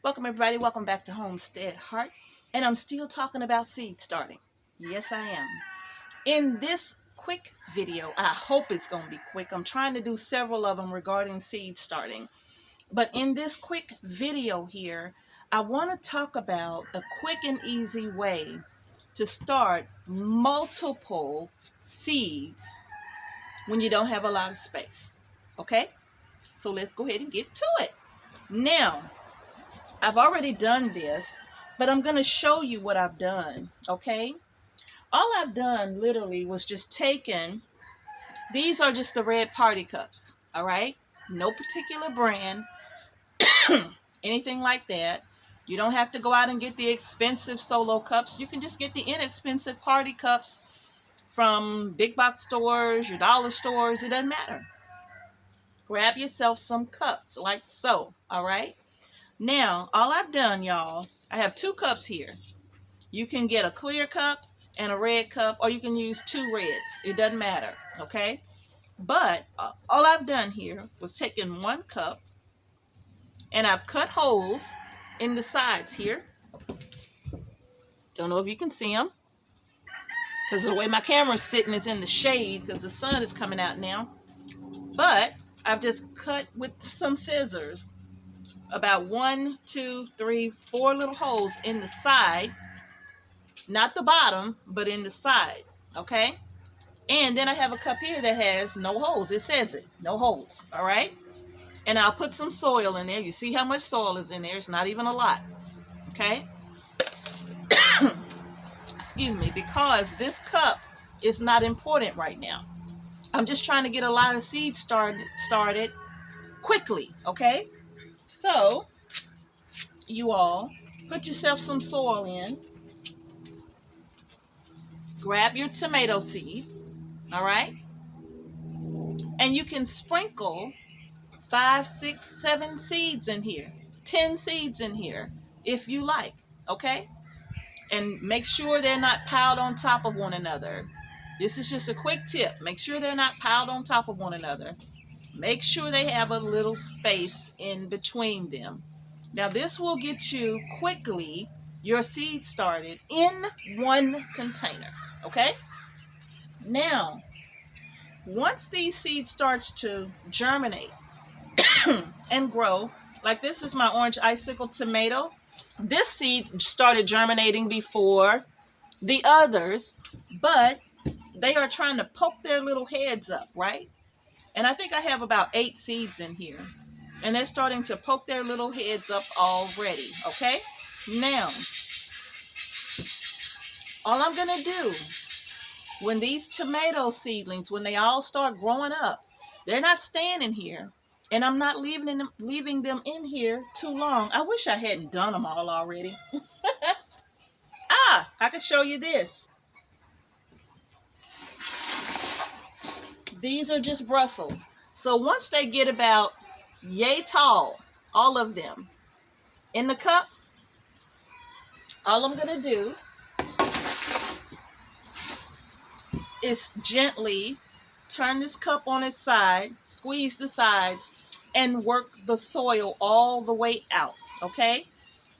Welcome everybody, welcome back to Homestead Heart. And I'm still talking about seed starting. Yes, I am. In this quick video, I hope it's going to be quick. I'm trying to do several of them regarding seed starting. But in this quick video here, I want to talk about a quick and easy way to start multiple seeds when you don't have a lot of space. Okay? So let's go ahead and get to it. Now, I've already done this, but I'm going to show you what I've done, okay? All I've done literally was just taken, these are just the red party cups, all right? No particular brand, anything like that. You don't have to go out and get the expensive solo cups. You can just get the inexpensive party cups from big box stores, your dollar stores, it doesn't matter. Grab yourself some cups like so, all right? Now, all I've done, y'all, I have two cups here. You can get a clear cup and a red cup, or you can use two reds. It doesn't matter, okay? But all I've done here was taken one cup, and I've cut holes in the sides here. Don't know if you can see them, because the way my camera's sitting is in the shade, because the sun is coming out now. But I've just cut with some scissors about 1, 2, 3, 4 little holes in the side, not the bottom, but in the side, okay? And then I have a cup here that has no holes. It says it, no holes, all right? And I'll put some soil in there. You see how much soil is in there? It's not even a lot, okay? Excuse me, because this cup is not important right now. I'm just trying to get a lot of seeds started quickly, okay? So, you all, put yourself some soil in. Grab your tomato seeds, all right? And you can sprinkle 5, 6, 7 seeds in here, 10 seeds in here, if you like, okay? And make sure they're not piled on top of one another. This is just a quick tip. Make sure they're not piled on top of one another. Make sure they have a little space in between them. Now this will get you quickly your seed started in one container, okay? Now, once these seeds starts to germinate and grow, like this is my orange icicle tomato. This seed started germinating before the others, but they are trying to poke their little heads up, right? And I think I have about 8 seeds in here, and they're starting to poke their little heads up already, okay? Now, all I'm gonna do when these tomato seedlings, when they all start growing up, they're not staying in here. And I'm not leaving them in here too long. I wish I hadn't done them all already. I could show you this. These are just Brussels. So once they get about yay tall, all of them, in the cup, all I'm going to do is gently turn this cup on its side, squeeze the sides, and work the soil all the way out, okay?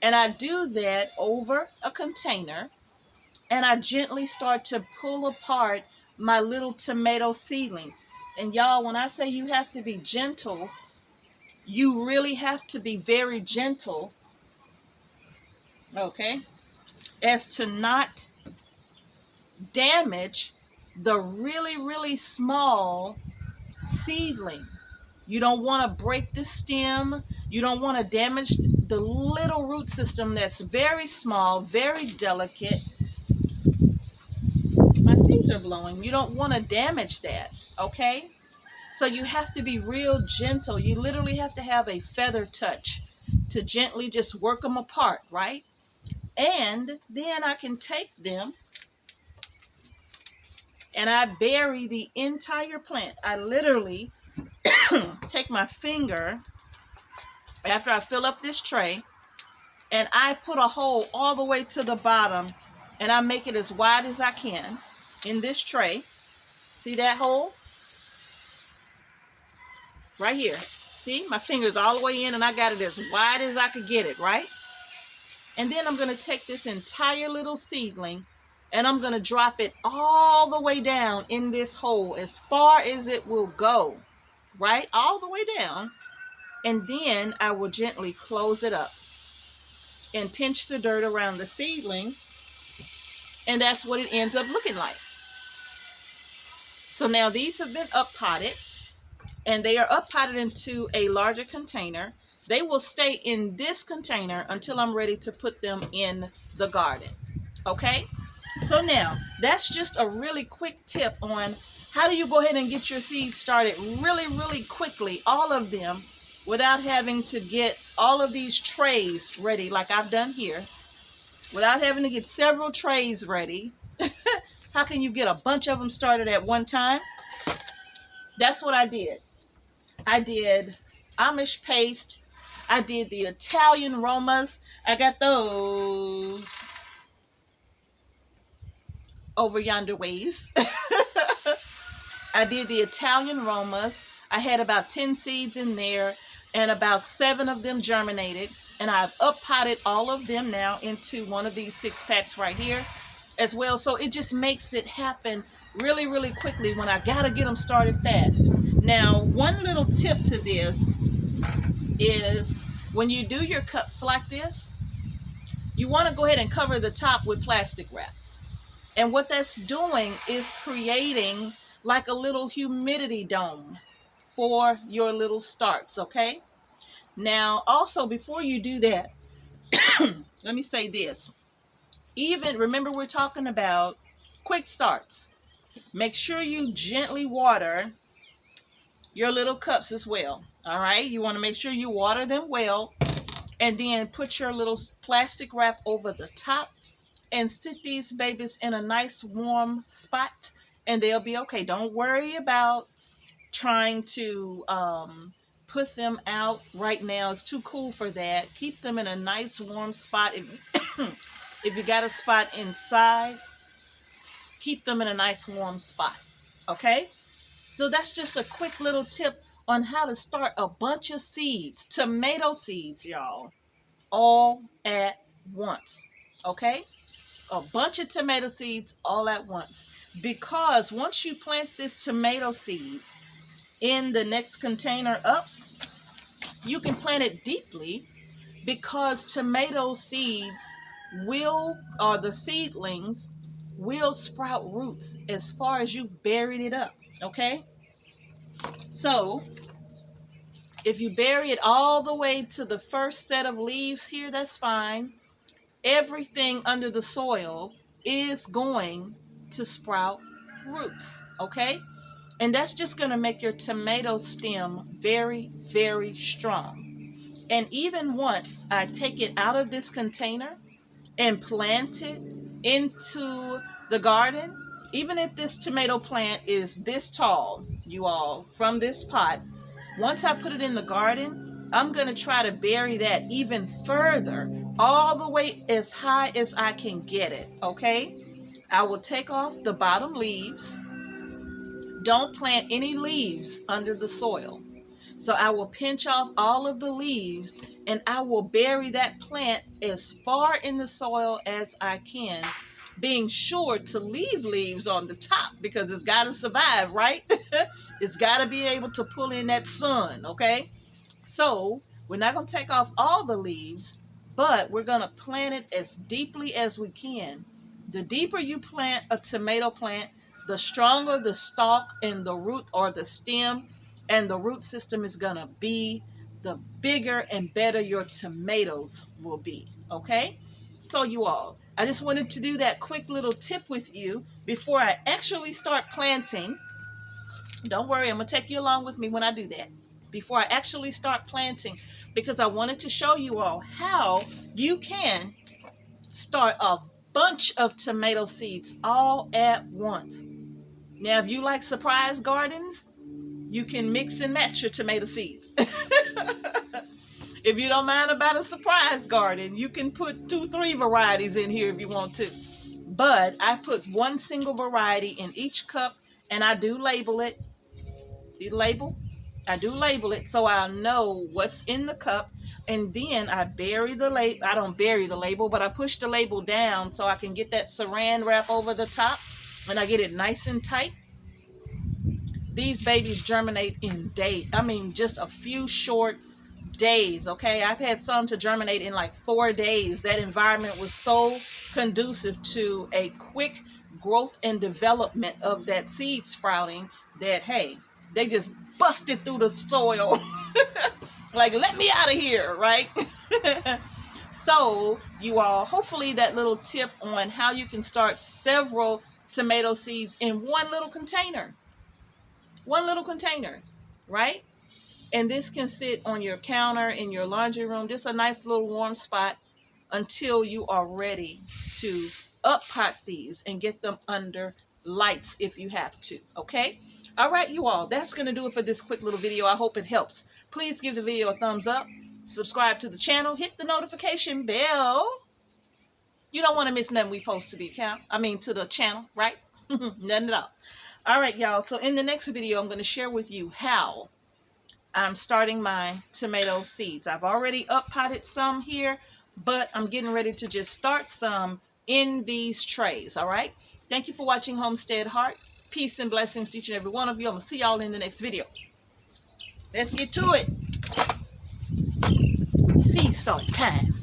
And I do that over a container, and I gently start to pull apart my little tomato seedlings. And y'all, when I say you have to be gentle, you really have to be very gentle, okay, as to not damage the really, really small seedling. You don't want to break the stem. You don't want to damage the little root system that's very small, very delicate. My seeds are blowing. You don't want to damage that, okay? So you have to be real gentle. You literally have to have a feather touch to gently just work them apart, right? And then I can take them and I bury the entire plant. I literally take my finger after I fill up this tray, and I put a hole all the way to the bottom, and I make it as wide as I can in this tray. See that hole? Right here. See, my finger's all the way in and I got it as wide as I could get it, right? And then I'm going to take this entire little seedling and I'm going to drop it all the way down in this hole as far as it will go, right? All the way down. And then I will gently close it up and pinch the dirt around the seedling. And that's what it ends up looking like. So now these have been up potted and they are up potted into a larger container. They will stay in this container until I'm ready to put them in the garden. Okay? So now that's just a really quick tip on how do you go ahead and get your seeds started really, really quickly, all of them, without having to get all of these trays ready like I've done here, without having to get several trays ready. How can you get a bunch of them started at one time? That's what I did. I did Amish paste. I did the Italian Romas. I got those over yonder ways. I did the Italian Romas. I had about 10 seeds in there and about 7 of them germinated. And I've up potted all of them now into one of these 6-packs right here as well. So it just makes it happen really, really quickly when I gotta get them started fast. Now, one little tip to this is when you do your cups like this, you want to go ahead and cover the top with plastic wrap. And what that's doing is creating like a little humidity dome for your little starts, okay? Now, also, before you do that, let me say this. Even, remember we're talking about quick starts. Make sure you gently water your little cups as well. All right, you want to make sure you water them well, and then put your little plastic wrap over the top and sit these babies in a nice warm spot and they'll be okay. Don't worry about trying to put them out right now. It's too cool for that. Keep them in a nice warm spot. If you got a spot inside, keep them in a nice warm spot. Okay? So that's just a quick little tip on how to start a bunch of seeds, tomato seeds, y'all, all at once. Okay? A bunch of tomato seeds all at once. Because once you plant this tomato seed in the next container up, you can plant it deeply because tomato seeds will, or the seedlings will sprout roots as far as you've buried it up. Okay? So if you bury it all the way to the first set of leaves here, that's fine. Everything under the soil is going to sprout roots, okay? And that's just going to make your tomato stem very, very strong. And even once I take it out of this container and plant it into the garden, even if this tomato plant is this tall, you all, from this pot, once I put it in the garden, I'm going to try to bury that even further, all the way as high as I can get it, okay? I will take off the bottom leaves. Don't plant any leaves under the soil. So I will pinch off all of the leaves and I will bury that plant as far in the soil as I can, being sure to leave leaves on the top because it's got to survive, right? It's got to be able to pull in that sun, okay? So we're not going to take off all the leaves, but we're going to plant it as deeply as we can. The deeper you plant a tomato plant, the stronger the stalk and the root or the stem and the root system is going to be, the bigger and better your tomatoes will be, okay? So you all, I just wanted to do that quick little tip with you before I actually start planting. Don't worry, I'm going to take you along with me when I do that. Before I actually start planting, because I wanted to show you all how you can start a bunch of tomato seeds all at once. Now, if you like surprise gardens, you can mix and match your tomato seeds. If you don't mind about a surprise garden, you can put 2-3 varieties in here if you want to. But I put one single variety in each cup and I do label it. See the label? I do label it so I'll know what's in the cup, and then I bury the label. I don't bury the label, but I push the label down so I can get that saran wrap over the top, and I get it nice and tight. These babies germinate in days. I mean, just a few short days, okay? I've had some to germinate in like 4 days. That environment was so conducive to a quick growth and development of that seed sprouting that, hey, they just busted through the soil. Like, let me out of here, right? So, you all, hopefully that little tip on how you can start several tomato seeds in one little container. One little container, right? And this can sit on your counter in your laundry room, just a nice little warm spot until you are ready to up pot these and get them under lights if you have to, okay? All right, you all, that's going to do it for this quick little video. I hope it helps. Please give the video a thumbs up, subscribe to the channel, hit the notification bell. You don't want to miss nothing we post to the account. I mean, to the channel, right? Nothing at all. All right, y'all. So in the next video, I'm going to share with you how I'm starting my tomato seeds. I've already up potted some here, but I'm getting ready to just start some in these trays. All right. Thank you for watching Homestead Heart. Peace and blessings to each and every one of you. I'm going to see y'all in the next video. Let's get to it. Seed start time.